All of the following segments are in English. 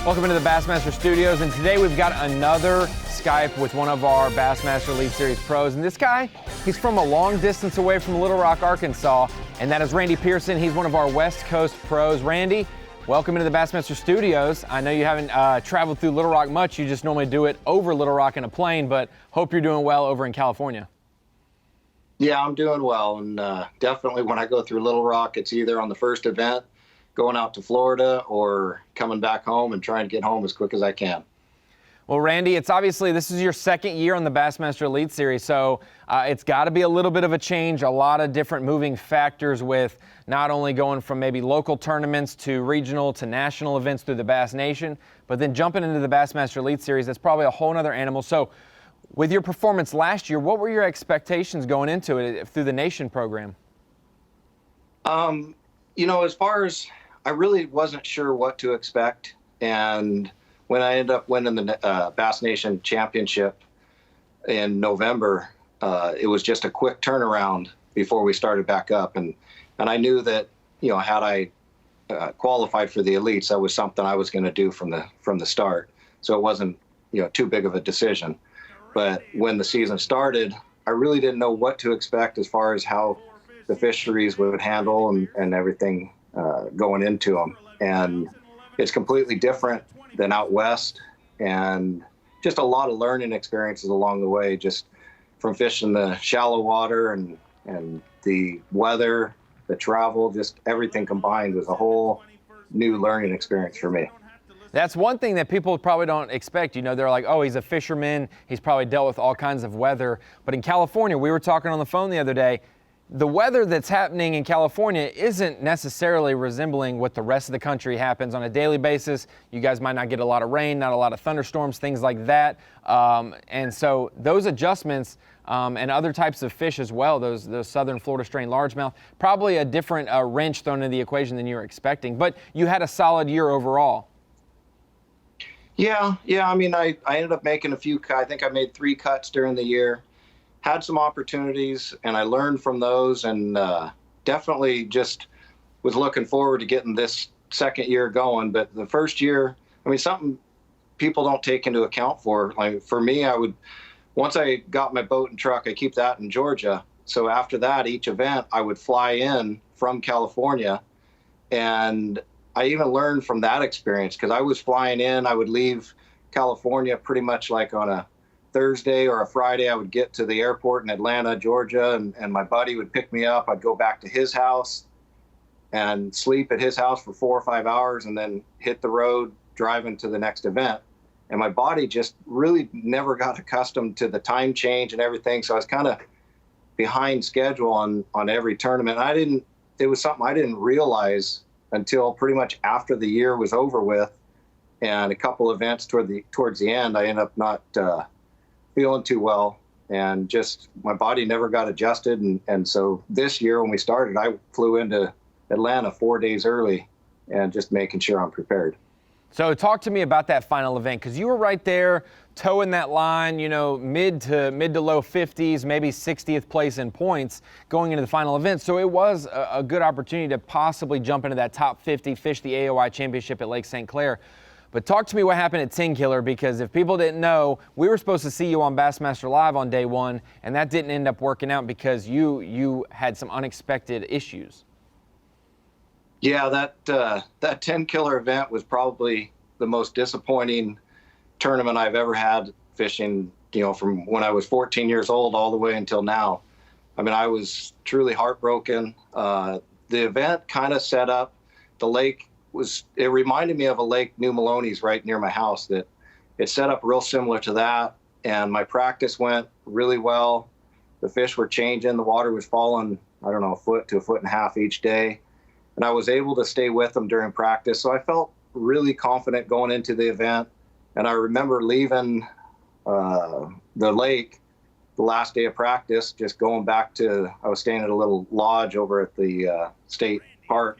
Welcome into the Bassmaster Studios, and today we've got another Skype with one of our Bassmaster Elite Series pros. And this guy, he's from a long distance away from Little Rock, Arkansas, and that is Randy Pierson. He's one of our West Coast pros. Randy, welcome into the Bassmaster Studios. I know you haven't traveled through Little Rock much. You just normally do it over Little Rock in a plane, but hope you're doing well over in California. Yeah, I'm doing well, and definitely when I go through Little Rock, it's either on the first event, going out to Florida, or coming back home and trying to get home as quick as I can. Well, Randy, it's obviously, this is your second year on the Bassmaster Elite Series, so it's got to be a little bit of a change, a lot of different moving factors with not only going from maybe local tournaments to regional to national events through the Bass Nation, but then jumping into the Bassmaster Elite Series, that's probably a whole nother animal. So with your performance last year, what were your expectations going into it through the Nation program? You know, as far as, I really wasn't sure what to expect, and when I ended up winning the Bass Nation Championship in November, it was just a quick turnaround before we started back up, and I knew that, you know, had I qualified for the elites, that was something I was going to do from the start. So it wasn't, you know, too big of a decision. But when the season started, I really didn't know what to expect as far as how the fisheries would handle and everything going into them. And it's completely different than out west, and just a lot of learning experiences along the way, just from fishing the shallow water and the weather, the travel, just everything combined was a whole new learning experience for me. That's one thing that people probably don't expect. You know, they're like, oh, he's a fisherman, he's probably dealt with all kinds of weather. But in California, we were talking on the phone the other day, the weather that's happening in California isn't necessarily resembling what the rest of the country happens on a daily basis. You guys might not get a lot of rain, not a lot of thunderstorms, things like that. And so those adjustments and other types of fish as well, those southern Florida strain largemouth, probably a different wrench thrown into the equation than you were expecting. But you had a solid year overall. Yeah. I mean, I ended up making a few, I think I made 3 cuts during the year. Had some opportunities, and I learned from those, and definitely just was looking forward to getting this second year going. But the first year, I mean, something people don't take into account for, like for me, once I got my boat and truck, I keep that in Georgia. So after that, each event, I would fly in from California, and I even learned from that experience, because I was flying in, I would leave California pretty much like on a Thursday or a Friday. I would get to the airport in Atlanta, Georgia, and my buddy would pick me up. I'd go back to his house and sleep at his house for 4 or 5 hours, and then hit the road driving to the next event. And my body just really never got accustomed to the time change and everything. So I was kind of behind schedule on every tournament. It was something I didn't realize until pretty much after the year was over with, and a couple events towards the end, I ended up not feeling too well, and just my body never got adjusted. And so this year when we started, I flew into Atlanta 4 days early, and just making sure I'm prepared. So talk to me about that final event, because you were right there towing that line, you know, mid to low 50s, maybe 60th place in points going into the final event. So it was a good opportunity to possibly jump into that top 50, fish the AOI championship at Lake St. Clair. But talk to me what happened at Tenkiller, because if people didn't know, we were supposed to see you on Bassmaster Live on day one, and that didn't end up working out because you had some unexpected issues. Yeah, that Tenkiller event was probably the most disappointing tournament I've ever had fishing, you know, from when I was 14 years old all the way until now. I mean, I was truly heartbroken. The event kind of set up, the lake it reminded me of a lake, New Maloney's, right near my house, that it set up real similar to that. And my practice went really well. The fish were changing. The water was falling, I don't know, a foot to a foot and a half each day. And I was able to stay with them during practice. So I felt really confident going into the event. And I remember leaving the lake the last day of practice, just going back to, I was staying at a little lodge over at the state park.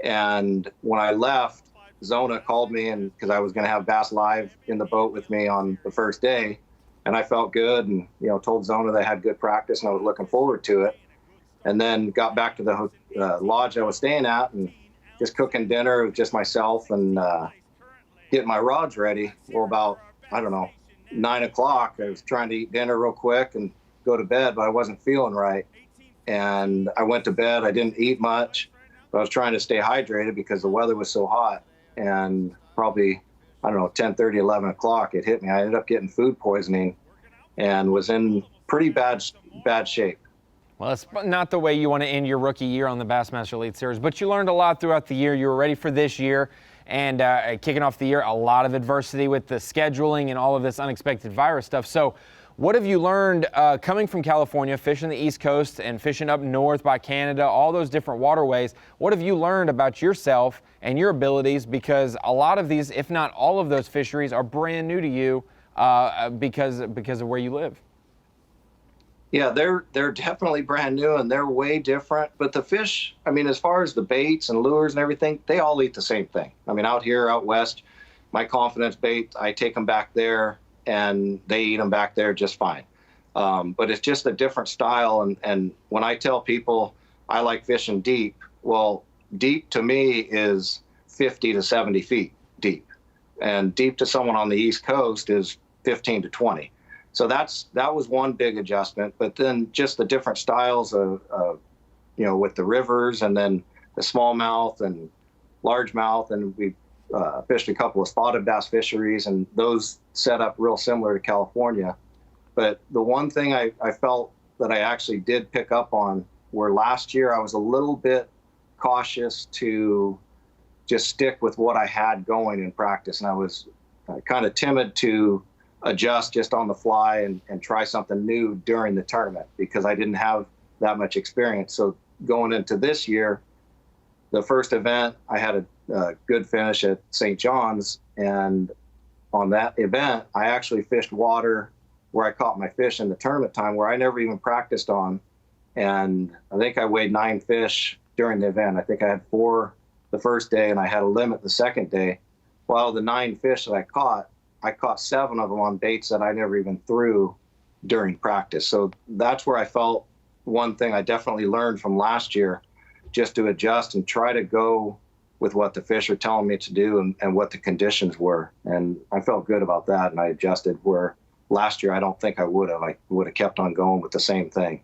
And when I left, Zona called me, and because I was going to have Bass Live in the boat with me on the first day, and I felt good, and told Zona that I had good practice and I was looking forward to it. And then got back to the lodge I was staying at, and just cooking dinner with just myself, and getting my rods ready. Well, about, I don't know, 9 o'clock, I was trying to eat dinner real quick and go to bed, but I wasn't feeling right. And I went to bed. I didn't eat much, but I was trying to stay hydrated because the weather was so hot. And probably, I don't know, 10:30, 11 o'clock, it hit me. I ended up getting food poisoning and was in pretty bad shape. Well, it's not the way you want to end your rookie year on the Bassmaster Elite Series, but you learned a lot throughout the year. You were ready for this year, and kicking off the year, a lot of adversity with the scheduling and all of this unexpected virus stuff. So what have you learned coming from California, fishing the East Coast and fishing up north by Canada, all those different waterways? What have you learned about yourself and your abilities? Because a lot of these, if not all of those fisheries, are brand new to you because of where you live. Yeah, they're definitely brand new and they're way different. But the fish, I mean, as far as the baits and lures and everything, they all eat the same thing. I mean, out here, out west, my confidence bait, I take them back there and they eat them back there just fine. But it's just a different style. And when I tell people I like fishing deep, well, deep to me is 50 to 70 feet deep. And deep to someone on the East Coast is 15 to 20. So that was one big adjustment. But then just the different styles of with the rivers and then the smallmouth and largemouth. And we fished a couple of spotted bass fisheries, and those set up real similar to California. But the one thing I felt that I actually did pick up on were last year I was a little bit cautious to just stick with what I had going in practice. And I was kind of timid to adjust just on the fly and try something new during the tournament because I didn't have that much experience. So going into this year, the first event, I had a good finish at St. John's. And on that event, I actually fished water where I caught my fish in the tournament time where I never even practiced on. And I think I weighed 9 fish during the event. I think I had 4 the first day and I had a limit the second day. Well, the 9 fish that I caught 7 of them on baits that I never even threw during practice. So that's where I felt one thing I definitely learned from last year, just to adjust and try to go with what the fish are telling me to do and what the conditions were. And I felt good about that. And I adjusted where last year, I don't think I would have. I would have kept on going with the same thing.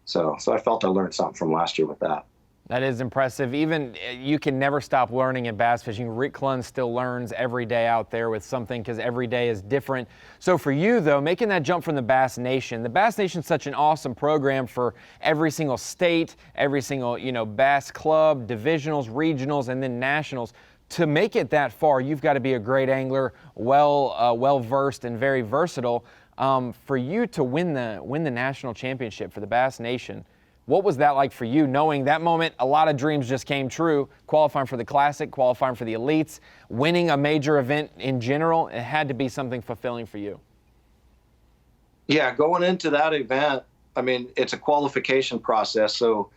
So I felt I learned something from last year with that. That is impressive. Even you can never stop learning in bass fishing. Rick Clunn still learns every day out there with something because every day is different. So for you, though, making that jump from the Bass Nation is such an awesome program for every single state, every single, bass club, divisionals, regionals, and then nationals. To make it that far, you've got to be a great angler, well-versed and very versatile. For you to win the national championship for the Bass Nation, what was that like for you, knowing that moment a lot of dreams just came true, qualifying for the Classic, qualifying for the Elites, winning a major event in general? It had to be something fulfilling for you. Yeah, going into that event, I mean, it's a qualification process. So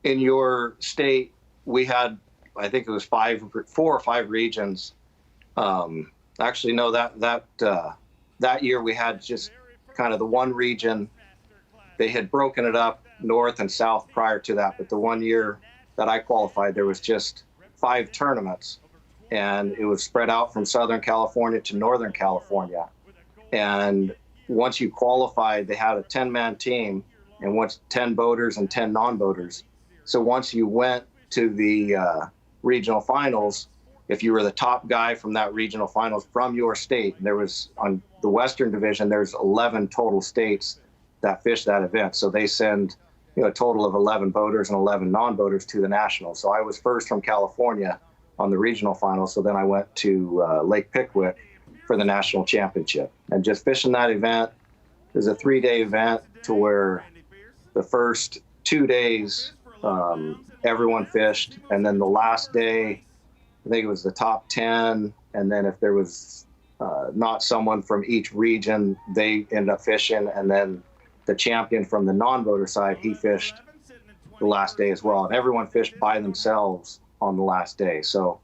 in your state, we had, I think it was 4 or 5 regions. Actually, no, that year we had just kind of the one region. They had broken it up north and south prior to that, but the one year that I qualified, there was just 5 tournaments, and it was spread out from Southern California to Northern California. And once you qualified, they had a 10-man team, and once 10 boaters and 10 non-boaters. So once you went to the regional finals, if you were the top guy from that regional finals from your state, and there was on the Western Division, there's 11 total states that fish that event. So they send a total of 11 boaters and 11 non-boaters to the national. So I was first from California on the regional final. So then I went to Lake Pickwick for the national championship. And just fishing that event, it was a 3-day event to where the first 2 days, everyone fished. And then the last day, I think it was the top 10. And then if there was not someone from each region, they ended up fishing. And then the champion from the non-boater side, he fished the last day as well. And everyone fished by themselves on the last day. So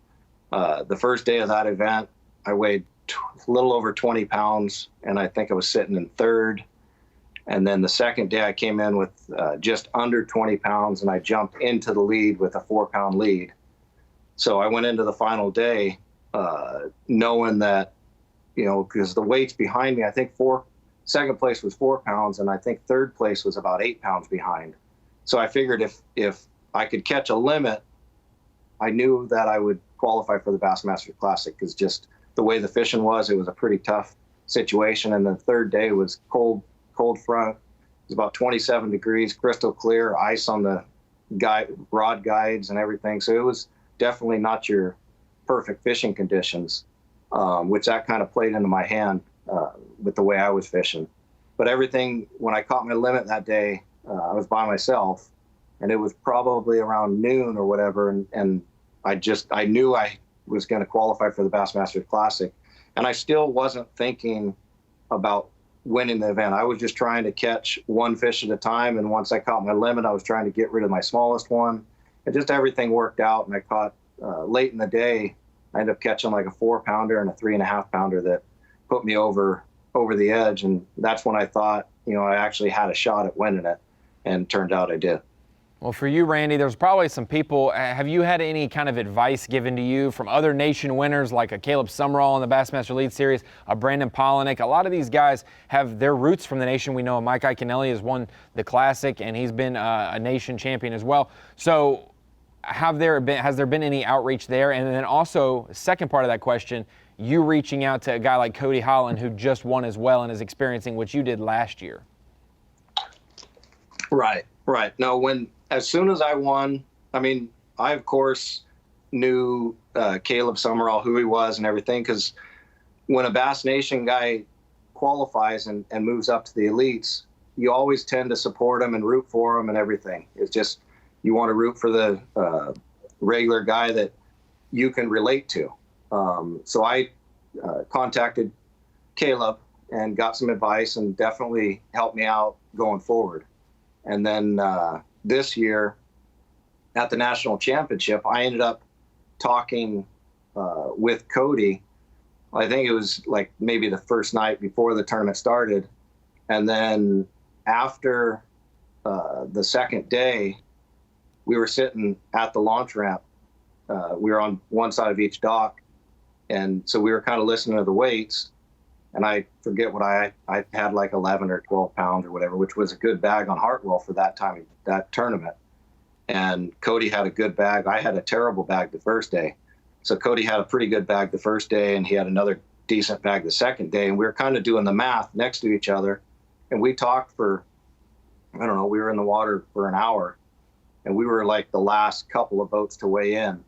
the first day of that event, I weighed a little over 20 pounds, and I think I was sitting in 3rd. And then the second day I came in with just under 20 pounds, and I jumped into the lead with a 4-pound lead. So I went into the final day knowing that, because the weights behind me, I think second place was 4 pounds, and I think third place was about 8 pounds behind. So I figured if I could catch a limit, I knew that I would qualify for the Bassmaster Classic, because just the way the fishing was, it was a pretty tough situation. And the third day was cold front. It was about 27 degrees, crystal clear, ice on the rod guides and everything. So it was definitely not your perfect fishing conditions, which that kind of played into my hand with the way I was fishing. But everything, when I caught my limit that day, I was by myself, and it was probably around noon or whatever, and I knew I was going to qualify for the Bassmaster Classic, and I still wasn't thinking about winning the event. I was just trying to catch one fish at a time, and once I caught my limit, I was trying to get rid of my smallest one, and just everything worked out. And I caught late in the day, I ended up catching like a 4-pounder and a 3.5-pounder that put me over the edge, and that's when I thought, I actually had a shot at winning it, and turned out I did. Well, for you, Randy, there's probably some people. Have you had any kind of advice given to you from other nation winners like a Caleb Summerall in the Bassmaster Elite Series, a Brandon Polinick? A lot of these guys have their roots from the nation. We know Mike Iaconelli has won the Classic, and he's been a nation champion as well. So has there been any outreach there? And then also, second part of that question, you reaching out to a guy like Cody Holland, who just won as well and is experiencing what you did last year. Right. No, as soon as I won, I of course knew Caleb Summerall, who he was and everything, because when a Bass Nation guy qualifies and moves up to the elites, you always tend to support him and root for him and everything. It's just, you want to root for the regular guy that you can relate to. So I contacted Caleb and got some advice, and definitely helped me out going forward. And then this year at the national championship, I ended up talking with Cody. I think it was like maybe the first night before the tournament started. And then after the second day, we were sitting at the launch ramp. We were on one side of each dock. And so we were kind of listening to the weights. And I forget what I had, like 11 or 12 pounds or whatever, which was a good bag on Hartwell for that tournament. And Cody had a good bag. I had a terrible bag the first day. So Cody had a pretty good bag the first day, and he had another decent bag the second day. And we were kind of doing the math next to each other. And we talked for, we were in the water for an hour, and we were like the last couple of boats to weigh in.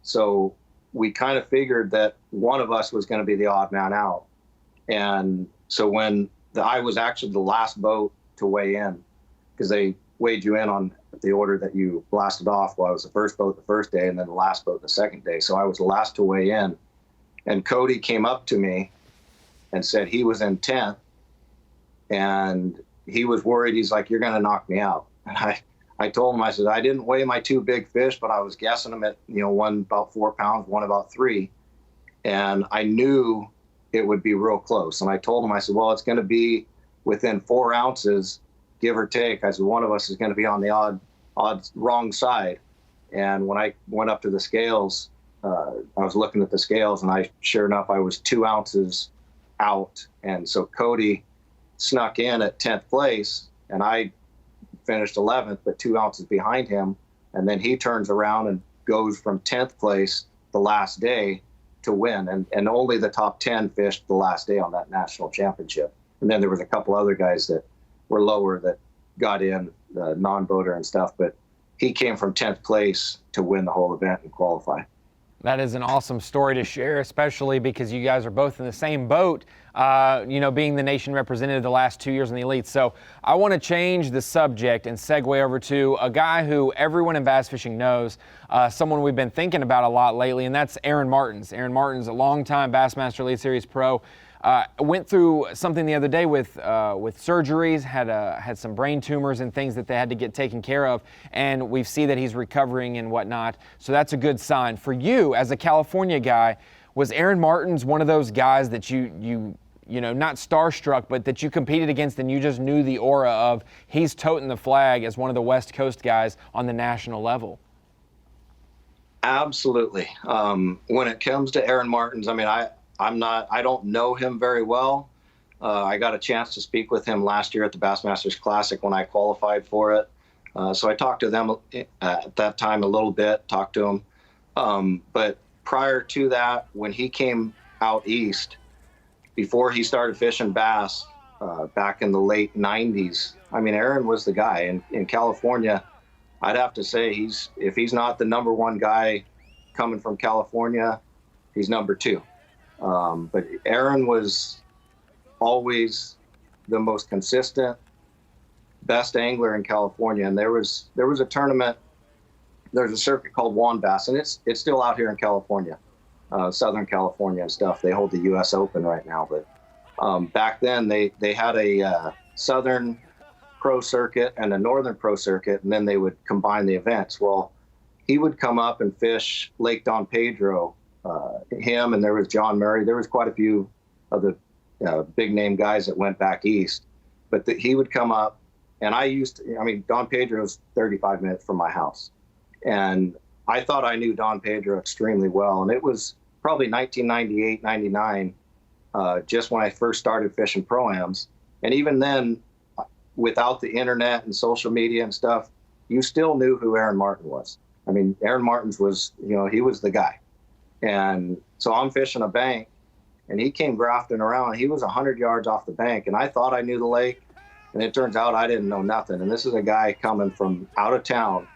So we kind of figured that one of us was going to be the odd man out. And so when I was actually the last boat to weigh in, because they weighed you in on the order that you blasted off. Well, I was the first boat the first day, and then the last boat the second day. So I was the last to weigh in. And Cody came up to me and said he was in 10th, and he was worried. He's like, "You're going to knock me out." And I told him, I said, I didn't weigh my two big fish, but I was guessing them at, one about 4 pounds, one about 3. And I knew it would be real close. And I told him, I said, well, it's going to be within 4 ounces, give or take. I said, one of us is going to be on the odd wrong side. And when I went up to the scales, I was looking at the scales, and sure enough, I was 2 ounces out. And so Cody snuck in at 10th place, and I finished 11th, but 2 ounces behind him. And then he turns around and goes from 10th place the last day to win. And only the top 10 fished the last day on that national championship. And then there was a couple other guys that were lower that got in, the non-boater and stuff, but he came from 10th place to win the whole event and qualify. That is an awesome story to share, especially because you guys are both in the same boat, being the nation representative the last 2 years in the elites. So I want to change the subject and segue over to a guy who everyone in bass fishing knows, someone we've been thinking about a lot lately, and that's Aaron Martens. Aaron Martens, a longtime Bassmaster Elite Series pro, went through something the other day with surgeries, had some brain tumors and things that they had to get taken care of, and we see that he's recovering and whatnot. So that's a good sign. For you, as a California guy, was Aaron Martens one of those guys that you not starstruck, but that you competed against and you just knew the aura of he's toting the flag as one of the West Coast guys on the national level? Absolutely. When it comes to Aaron Martens, I mean, I don't know him very well. I got a chance to speak with him last year at the Bassmasters Classic when I qualified for it. So I talked to them at that time a little bit, talked to him. But prior to that, when he came out east, before he started fishing bass back in the late 90s, I mean, Aaron was the guy. In California, I'd have to say if he's not the number one guy coming from California, he's number two. But Aaron was always the most consistent, best angler in California. And there was a tournament. There's a circuit called B.A.S.S, and it's still out here in California, Southern California and stuff. They hold the U.S. Open right now, but back then they had a Southern Pro Circuit and a Northern Pro Circuit, and then they would combine the events. Well, he would come up and fish Lake Don Pedro. Him, and there was John Murray. There was quite a few of the big name guys that went back east, but he would come up, and Don Pedro's 35 minutes from my house, and I thought I knew Don Pedro extremely well, and it was probably 1998, 99, just when I first started fishing pro-ams, and even then, without the internet and social media and stuff, you still knew who Aaron Marten was. I mean, Aaron Martens was, he was the guy. And so I'm fishing a bank, and he came grafting around. He was 100 yards off the bank, and I thought I knew the lake, and it turns out I didn't know nothing. And this is a guy coming from out of town,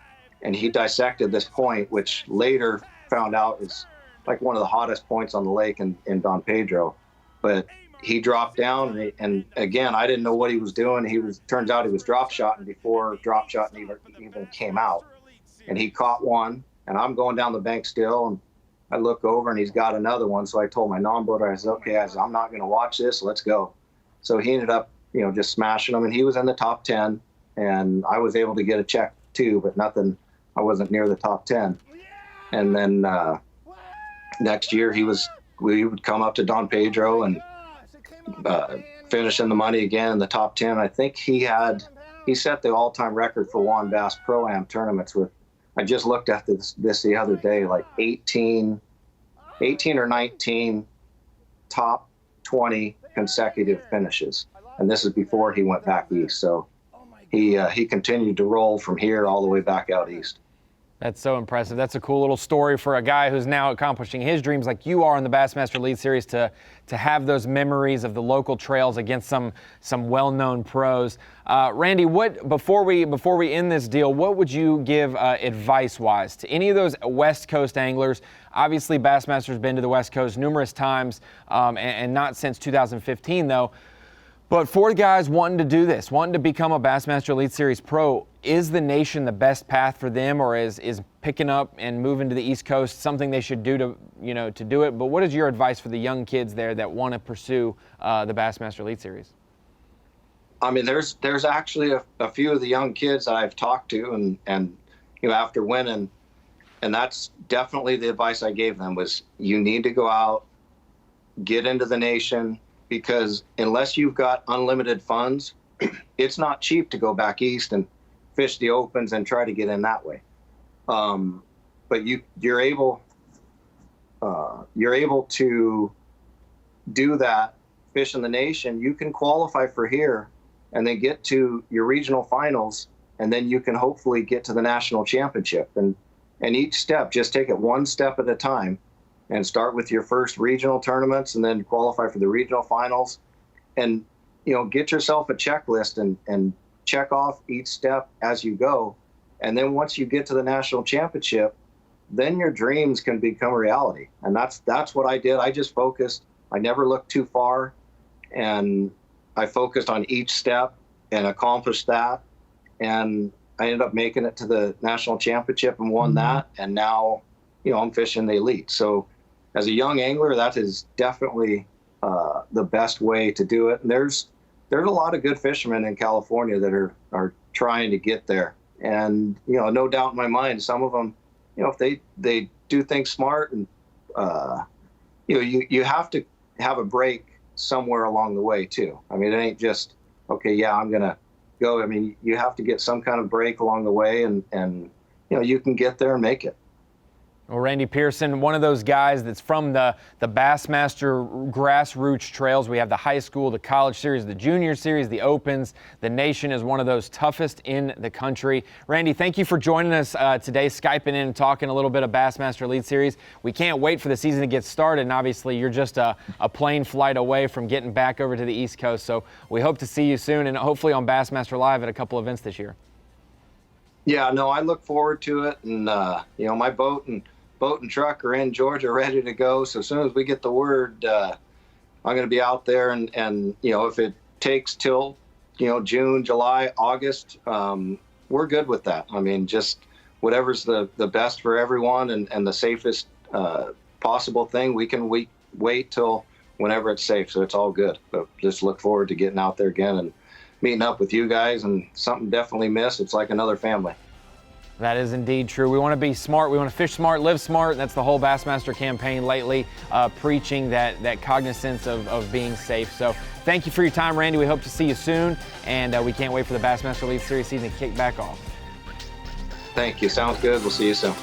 and he dissected this point, which later found out is like one of the hottest points on the lake in Don Pedro. But he dropped down, and again, I didn't know what he was doing. Turns out he was drop shotting before drop shotting even came out. And he caught one, and I'm going down the bank still, and I look over, and he's got another one. So I told my non-boater, I said, okay, I'm not going to watch this. Let's go. So he ended up, just smashing them, and he was in the top 10, and I was able to get a check too, but nothing. I wasn't near the top 10. And then next year we would come up to Don Pedro and finish in the money again in the top 10. I think he set the all-time record for B.A.S. Pro-Am tournaments with, I just looked at this the other day, like 18 or 19 top 20 consecutive finishes. And this is before he went back east. So he continued to roll from here all the way back out east. That's so impressive. That's a cool little story for a guy who's now accomplishing his dreams like you are in the Bassmaster Elite Series to have those memories of the local trails against some well-known pros. Randy, before we end this deal, what would you give advice-wise to any of those West Coast anglers? Obviously, Bassmaster's been to the West Coast numerous times, and not since 2015, though. But for guys wanting to do this, wanting to become a Bassmaster Elite Series pro, is the Nation the best path for them, or is picking up and moving to the East Coast something they should do to do it? But what is your advice for the young kids there that want to pursue the Bassmaster Elite Series? I mean, there's actually a few of the young kids that I've talked to, and after winning, and that's definitely the advice I gave them was you need to go out, get into the Nation. Because unless you've got unlimited funds, it's not cheap to go back east and fish the opens and try to get in that way. But you're able to do that, fish in the Nation. You can qualify for here, and then get to your regional finals, and then you can hopefully get to the national championship. And each step, just take it one step at a time. And start with your first regional tournaments, and then qualify for the regional finals, and get yourself a checklist and check off each step as you go. And then once you get to the national championship, then your dreams can become a reality. And that's what I did. I just focused. I never looked too far, and I focused on each step and accomplished that. And I ended up making it to the national championship and won that. And now, I'm fishing the elite. So as a young angler, that is definitely the best way to do it. And there's a lot of good fishermen in California that are trying to get there. And, no doubt in my mind, some of them, if they do things smart, and, you have to have a break somewhere along the way too. I mean, it ain't just, okay, yeah, I'm going to go. I mean, you have to get some kind of break along the way, and you can get there and make it. Well, Randy Pierson, one of those guys that's from the Bassmaster grassroots trails. We have the high school, the college series, the junior series, the opens. The Nation is one of those toughest in the country. Randy, thank you for joining us today, Skyping in and talking a little bit of Bassmaster Elite Series. We can't wait for the season to get started, and obviously you're just a plane flight away from getting back over to the East Coast. So we hope to see you soon, and hopefully on Bassmaster Live at a couple events this year. Yeah, no, I look forward to it, and my boat and truck are in Georgia ready to go. So as soon as we get the word, I'm going to be out there, and if it takes till June, July, August, we're good with that. I mean, just whatever's the best for everyone and the safest possible thing. We can wait till whenever it's safe, so it's all good. But just look forward to getting out there again and meeting up with you guys, and something definitely missed. It's like another family. That is indeed true. We want to be smart. We want to fish smart, live smart. And that's the whole Bassmaster campaign lately, preaching that cognizance of being safe. So thank you for your time, Randy. We hope to see you soon, and we can't wait for the Bassmaster Elite Series season to kick back off. Thank you. Sounds good. We'll see you soon.